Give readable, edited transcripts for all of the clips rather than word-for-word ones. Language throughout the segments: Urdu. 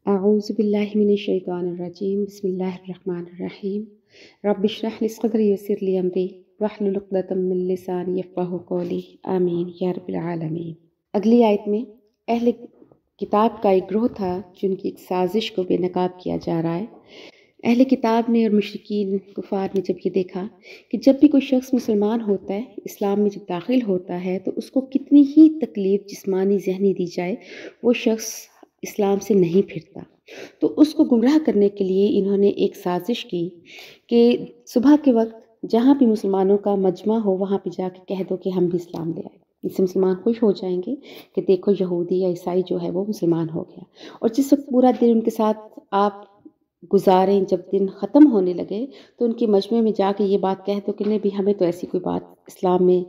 أعوذ بالله من الشيطان الرجيم بسم الله الرحمن الرحيم رب اشرح لي صدري ويسر لي أمري واحلل عقدة من لساني يفقهوا قولي آمین یا رب العالمین۔ اگلی آیت میں اہل کتاب کا ایک گروہ تھا جن کی ایک سازش کو بے نقاب کیا جا رہا ہے۔ اہل کتاب نے اور مشرکین کفار نے جب یہ دیکھا کہ جب بھی کوئی شخص مسلمان ہوتا ہے، اسلام میں جب داخل ہوتا ہے تو اس کو کتنی ہی تکلیف جسمانی ذہنی دی جائے، وہ شخص اسلام سے نہیں پھرتا، تو اس کو گمراہ کرنے کے لیے انہوں نے ایک سازش کی کہ صبح کے وقت جہاں بھی مسلمانوں کا مجمع ہو وہاں پہ جا کے کہہ دو کہ ہم بھی اسلام لے آئے۔ اس سے مسلمان خوش ہو جائیں گے کہ دیکھو یہودی یا عیسائی جو ہے وہ مسلمان ہو گیا، اور جس وقت پورا دن ان کے ساتھ آپ گزاریں، جب دن ختم ہونے لگے تو ان کے مجمع میں جا کے یہ بات کہہ دو کہ نہیں بھی ہمیں تو ایسی کوئی بات اسلام میں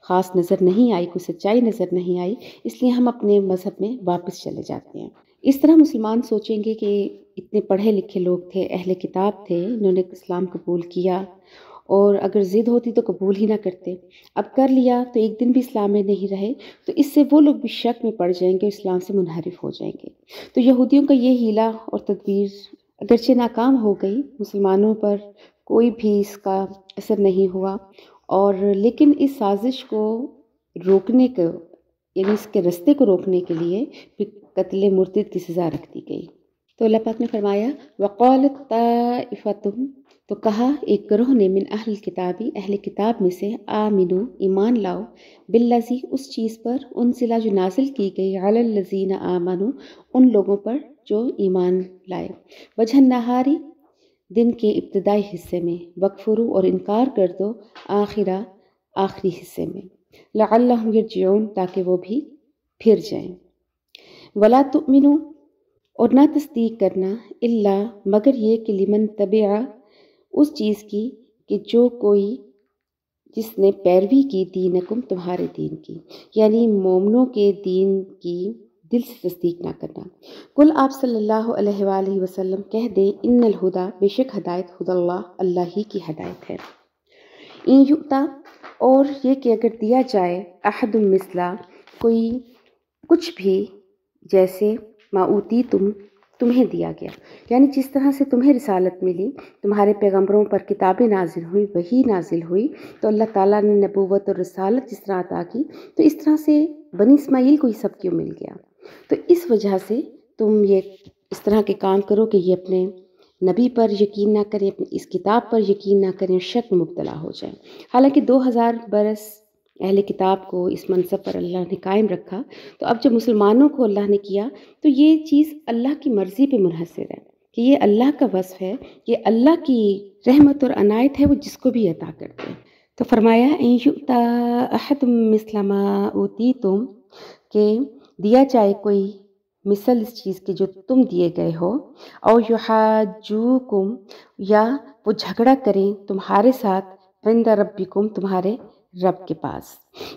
خاص نظر نہیں آئی، کوئی سچائی نظر نہیں آئی، اس لیے ہم اپنے مذہب میں واپس چلے جاتے ہیں۔ اس طرح مسلمان سوچیں گے کہ اتنے پڑھے لکھے لوگ تھے، اہل کتاب تھے، انہوں نے اسلام قبول کیا، اور اگر ضد ہوتی تو قبول ہی نہ کرتے، اب کر لیا تو ایک دن بھی اسلام میں نہیں رہے، تو اس سے وہ لوگ بھی شک میں پڑ جائیں گے اور اسلام سے منحرف ہو جائیں گے۔ تو یہودیوں کا یہ ہیلہ اور تدبیر اگرچہ ناکام ہو گئی، مسلمانوں پر کوئی بھی اس کا اثر نہیں ہوا، اور لیکن اس سازش کو روکنے کو، یعنی اس کے رستے کو روکنے کے لیے قتل مرتد کی سزا رکھ دی گئی۔ تو اللہ پاک نے فرمایا وَقَالَتْ طَائِفَةٌ، تو کہا ایک گروہ نے، من اہل کتابی، اہل کتاب میں سے، آمنو، ایمان لاؤ، بالذی، اس چیز پر، انزل، جو نازل کی گئی، علی الذین آمنو، ان لوگوں پر جو ایمان لائے، وجہ النہاری، دن کے ابتدائی حصے میں، وکفروا، اور انکار کر دو، آخرہ، آخری حصے میں، لعلہم یرجعون، تاکہ وہ بھی پھر جائیں، ولا تؤمنوا، اور نہ تصدیق کرنا، الا، مگر یہ کہ لمن تبع، اس چیز کی کہ جو کوئی، جس نے پیروی کی، دینکم، تمہارے دین کی، یعنی مومنوں کے دین کی دل سے تصدیق نہ کرنا۔ کل، آپ صلی اللہ علیہ وآلہ وسلم کہہ دیں، ان الہدیٰ، بے شک ہدایت، ہدی اللہ، اللہ ہی کی ہدایت ہے، ان یؤتا، اور یہ کہ اگر دیا جائے، احد مثلا، کوئی کچھ بھی، جیسے ما اوتیتم، تمہیں دیا گیا، یعنی جس طرح سے تمہیں رسالت ملی، تمہارے پیغمبروں پر کتابیں نازل ہوئی، وحی نازل ہوئی، تو اللہ تعالیٰ نے نبوت اور رسالت جس طرح عطا کی، تو اس طرح سے بنی اسماعیل کو یہ سب کیوں مل گیا؟ تو اس وجہ سے تم یہ اس طرح کے کام کرو کہ یہ اپنے نبی پر یقین نہ کریں، اپنی اس کتاب پر یقین نہ کریں، شک میں مبتلا ہو جائیں۔ حالانکہ 2000 برس اہل کتاب کو اس منصب پر اللہ نے قائم رکھا، تو اب جب مسلمانوں کو اللہ نے کیا تو یہ چیز اللہ کی مرضی پہ منحصر ہے کہ یہ اللہ کا وصف ہے، یہ اللہ کی رحمت اور عنایت ہے، وہ جس کو بھی عطا کرتے ہیں۔ تو فرمایا ان یؤتا احد مثل ما اوتیتم، کہ دیا جائے کوئی مثل اس چیز کی جو تم دیے گئے ہو، او یحاجوکم، یا وہ جھگڑا کریں تمہارے ساتھ، عند ربکم، تمہارے رب کے پاس،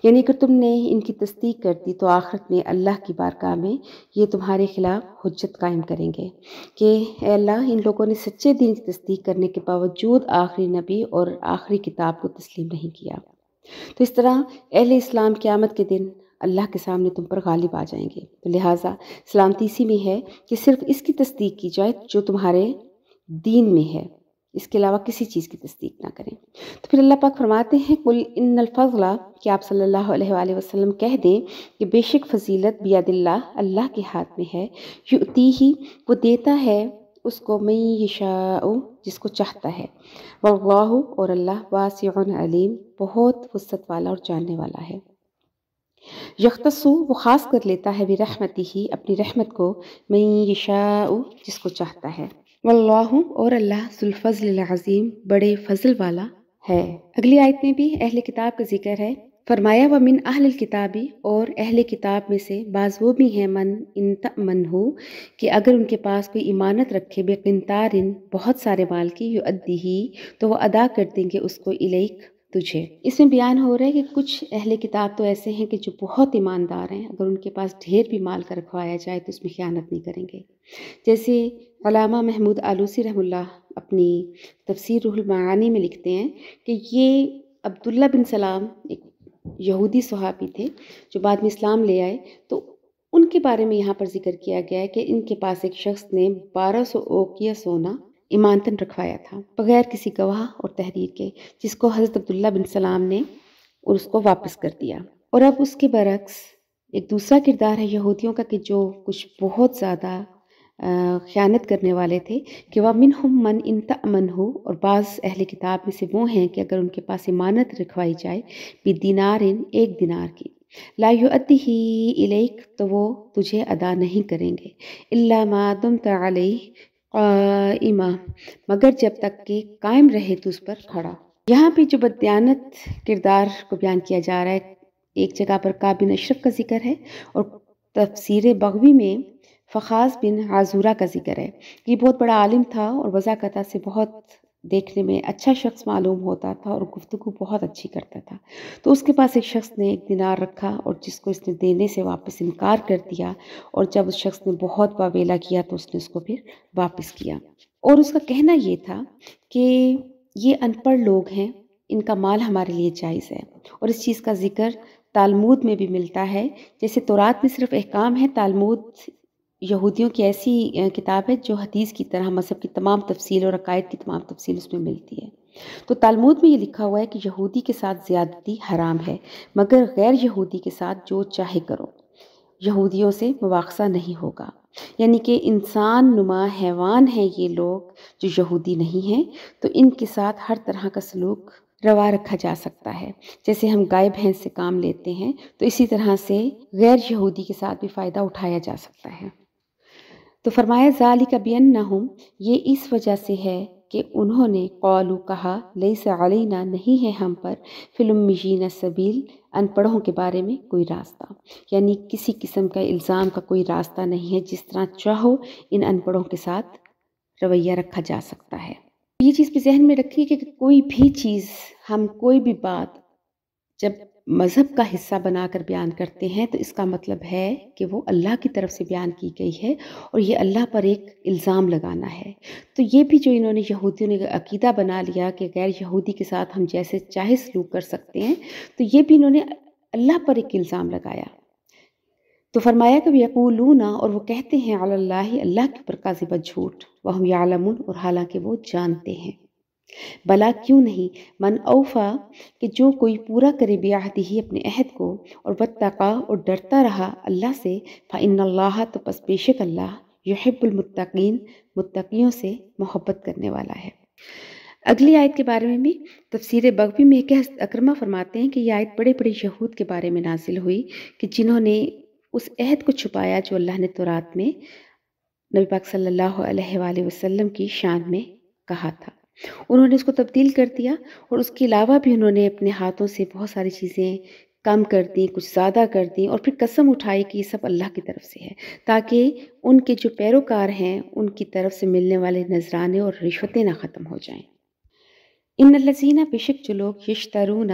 یعنی اگر تم نے ان کی تصدیق کر دی تو آخرت میں اللہ کی بارگاہ میں یہ تمہارے خلاف حجت قائم کریں گے کہ اے اللہ، ان لوگوں نے سچے دین کی تصدیق کرنے کے باوجود آخری نبی اور آخری کتاب کو تسلیم نہیں کیا۔ تو اس طرح اہل اسلام قیامت کے دن اللہ کے سامنے تم پر غالب آ جائیں گے، تو لہٰذا سلامتی اسی میں ہے کہ صرف اس کی تصدیق کی جائے جو تمہارے دین میں ہے، اس کے علاوہ کسی چیز کی تصدیق نہ کریں۔ تو پھر اللہ پاک فرماتے ہیں قل ان الفضل، کہ آپ صلی اللہ علیہ وآلہ وسلم کہہ دیں کہ بے شک فضیلت بید اللہ، اللہ کے ہاتھ میں ہے، یؤتیہ، وہ دیتا ہے اس کو، من یشاء، جس کو چاہتا ہے، واللہ، اور اللہ، واسع علیم، بہت وسعت والا اور جاننے والا ہے۔ یختص، وہ خاص کر لیتا ہے، برحمتہ، اپنی رحمت کو، من یشاء، جس کو چاہتا ہے، واللہ، اور اللہ، ذو الفضل العظیم، بڑے فضل والا ہے۔ اگلی آیت میں بھی اہل کتاب کا ذکر ہے، فرمایا ومن اہل الکتابی، اور اہل کتاب میں سے بعض وہ بھی ہیں، من ان تأمنہ، کہ اگر ان کے پاس کوئی امانت رکھے، بقنطار، بہت سارے مال کی، یؤدیہ، تو وہ ادا کر دیں گے اس کو، الیک، تجھے۔ اس میں بیان ہو رہا ہے کہ کچھ اہل کتاب تو ایسے ہیں کہ جو بہت ایماندار ہیں، اگر ان کے پاس ڈھیر بھی مال کا رکھوایا جائے تو اس میں خیانت نہیں کریں گے، جیسے علامہ محمود آلوسی رحمہ اللہ اپنی تفسیر روح المعانی میں لکھتے ہیں کہ یہ عبداللہ بن سلام ایک یہودی صحابی تھے جو بعد میں اسلام لے آئے، تو ان کے بارے میں یہاں پر ذکر کیا گیا ہے کہ ان کے پاس ایک شخص نے 1200 اوقیہ سونا ایمانتاً رکھوایا تھا بغیر کسی گواہ اور تحریر کے، جس کو حضرت عبداللہ بن سلام نے اور اس کو واپس کر دیا۔ اور اب اس کے برعکس ایک دوسرا کردار ہے یہودیوں کا کہ جو کچھ بہت زیادہ خیانت کرنے والے تھے، کہ وَمِنْهُمْ مَنْ إِنْ تَأْمَنْهُ، اور بعض اہل کتاب میں سے وہ ہیں کہ اگر ان کے پاس امانت رکھوائی جائے بِدِینَارٍ، ایک دینار کی، لا يُؤَدِّهِ إِلَيْكَ، تو وہ تجھے ادا نہیں کریں گے، إِلَّا مَا دُمْتَ عَلَيْهِ قَائِمًا، مگر جب تک کہ قائم رہے تو اس پر کھڑا۔ یہاں پہ جو بددیانت کردار کو بیان کیا جا رہا ہے، ایک جگہ پر کعب بن اشرف کا ذکر ہے اور تفسیر بغوی میں فخاذ بن عازورہ کا ذکر ہے۔ یہ بہت بڑا عالم تھا اور وضاقتہ سے بہت دیکھنے میں اچھا شخص معلوم ہوتا تھا اور گفتگو بہت اچھی کرتا تھا۔ تو اس کے پاس ایک شخص نے ایک دینار رکھا اور جس کو اس نے دینے سے واپس انکار کر دیا، اور جب اس شخص نے بہت واویلا کیا تو اس نے اس کو پھر واپس کیا، اور اس کا کہنا یہ تھا کہ یہ ان پڑھ لوگ ہیں، ان کا مال ہمارے لیے جائز ہے۔ اور اس چیز کا ذکر تالمود میں بھی ملتا ہے، جیسے تورات میں صرف احکام ہے، تالمود یہودیوں کی ایسی کتاب ہے جو حدیث کی طرح مذہب کی تمام تفصیل اور عقائد کی تمام تفصیل اس میں ملتی ہے۔ تو تالمود میں یہ لکھا ہوا ہے کہ یہودی کے ساتھ زیادتی حرام ہے، مگر غیر یہودی کے ساتھ جو چاہے کرو، یہودیوں سے مواخذہ نہیں ہوگا۔ یعنی کہ انسان نما حیوان ہیں یہ لوگ جو یہودی نہیں ہیں، تو ان کے ساتھ ہر طرح کا سلوک روا رکھا جا سکتا ہے۔ جیسے ہم گائے بھینس سے کام لیتے ہیں تو اسی طرح سے غیر یہودی کے ساتھ بھی فائدہ اٹھایا جا سکتا ہے۔ تو فرمایا ذالک بانہم، یہ اس وجہ سے ہے کہ انہوں نے قالوا کہا لیس علینا، نہیں ہے ہم پر، فی الامیین سبیل، ان پڑھوں کے بارے میں کوئی راستہ، یعنی کسی قسم کا الزام کا کوئی راستہ نہیں ہے، جس طرح چاہو ان پڑھوں کے ساتھ رویہ رکھا جا سکتا ہے۔ یہ چیز بھی ذہن میں رکھیے کہ کوئی بھی چیز، ہم کوئی بھی بات جب مذہب کا حصہ بنا کر بیان کرتے ہیں تو اس کا مطلب ہے کہ وہ اللہ کی طرف سے بیان کی گئی ہے اور یہ اللہ پر ایک الزام لگانا ہے۔ تو یہ بھی جو انہوں نے یہودیوں نے عقیدہ بنا لیا کہ غیر یہودی کے ساتھ ہم جیسے چاہے سلوک کر سکتے ہیں، تو یہ بھی انہوں نے اللہ پر ایک الزام لگایا۔ تو فرمایا کہ یقولون، اور وہ کہتے ہیں علی اللہ، اللہ کے اوپر کاذب جھوٹ، وہم یعلمون، اور حالانکہ وہ جانتے ہیں۔ بلا کیوں نہیں، من اوفا، کہ جو کوئی پورا کرے بعہدہ اپنے عہد کو، اور واتقا، اور ڈرتا رہا اللہ سے، فإن اللہ، تو پس بے شک اللہ، یحب المتقین، متقیوں سے محبت کرنے والا ہے۔ اگلی آیت کے بارے میں بھی تفسیر بغوی میں کہ اکرمہ فرماتے ہیں کہ یہ آیت بڑے بڑے یہود کے بارے میں نازل ہوئی کہ جنہوں نے اس عہد کو چھپایا جو اللہ نے تورات میں نبی پاک صلی اللہ علیہ وآلہ وسلم کی شان میں کہا تھا، انہوں نے اس کو تبدیل کر دیا، اور اس کے علاوہ بھی انہوں نے اپنے ہاتھوں سے بہت ساری چیزیں کم کر دیں، کچھ زیادہ کر دیں، اور پھر قسم اٹھائی کہ یہ سب اللہ کی طرف سے ہے، تاکہ ان کے جو پیروکار ہیں ان کی طرف سے ملنے والے نذرانے اور رشوتیں نہ ختم ہو جائیں۔ ان الذین، بے شک جو لوگ، یشترون،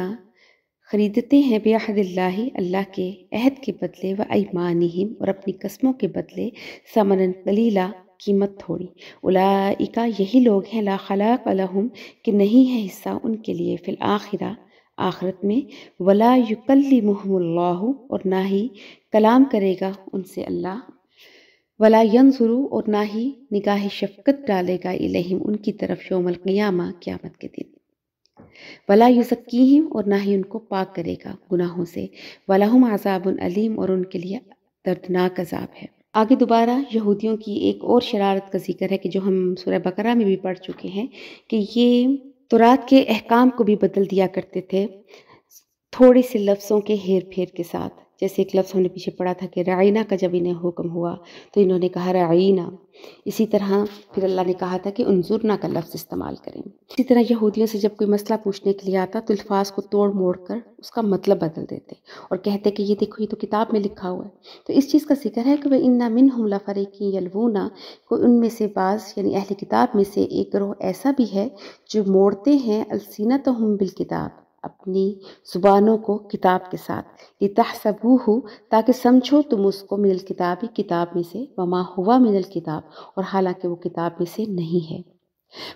خریدتے ہیں، بعہد اللہ، اللہ کے عہد کے بدلے، و ایمانہم، اور اپنی قسموں کے بدلے، ثمنا قلیلا، قیمت تھوڑی، اولئک، یہی لوگ ہیں، لا خلاق لہم، کہ نہیں ہے حصہ ان کے لیے، فی الآخرہ، آخرت میں، ولا یکلمہم اللہ، اور نہ ہی کلام کرے گا ان سے اللہ، ولا ینظر، اور نہ ہی نگاہ شفقت ڈالے گا، الیہم، ان کی طرف، یوم القیامہ، قیامت کے دن، ولا یزکیہم، اور نہ ہی ان کو پاک کرے گا گناہوں سے، ولہم عذاب علیم، اور ان کے لیے دردناک عذاب ہے۔ آگے دوبارہ یہودیوں کی ایک اور شرارت کا ذکر ہے کہ جو ہم سورہ بقرہ میں بھی پڑھ چکے ہیں، کہ یہ تورات کے احکام کو بھی بدل دیا کرتے تھے تھوڑے سے لفظوں کے ہیر پھیر کے ساتھ۔ جیسے ایک لفظ ہم نے پیچھے پڑھا تھا کہ رعینا کا جب انہیں حکم ہوا تو انہوں نے کہا رعینا، اسی طرح پھر اللہ نے کہا تھا کہ انظرنا کا لفظ استعمال کریں۔ اسی طرح یہودیوں سے جب کوئی مسئلہ پوچھنے کے لیے آتا تو الفاظ کو توڑ موڑ کر اس کا مطلب بدل دیتے اور کہتے کہ یہ دیکھو، یہ تو کتاب میں لکھا ہوا ہے۔ تو اس چیز کا ذکر ہے کہ وَإِنَّ مِنْهُمْ لَفَرِيقًا يَلْوُونَ، کو ان میں سے بعض یعنی اہل کتاب میں سے ایک گروہ ایسا بھی ہے جو موڑتے ہیں السنتہم بالکتاب، اپنی زبانوں کو کتاب کے ساتھ، لِتَحْسَبُوهُ، تاکہ سمجھو تم اس کو، من الکتاب، کتاب میں سے، وما ہوا من الکتاب، اور حالانکہ وہ کتاب میں سے نہیں ہے۔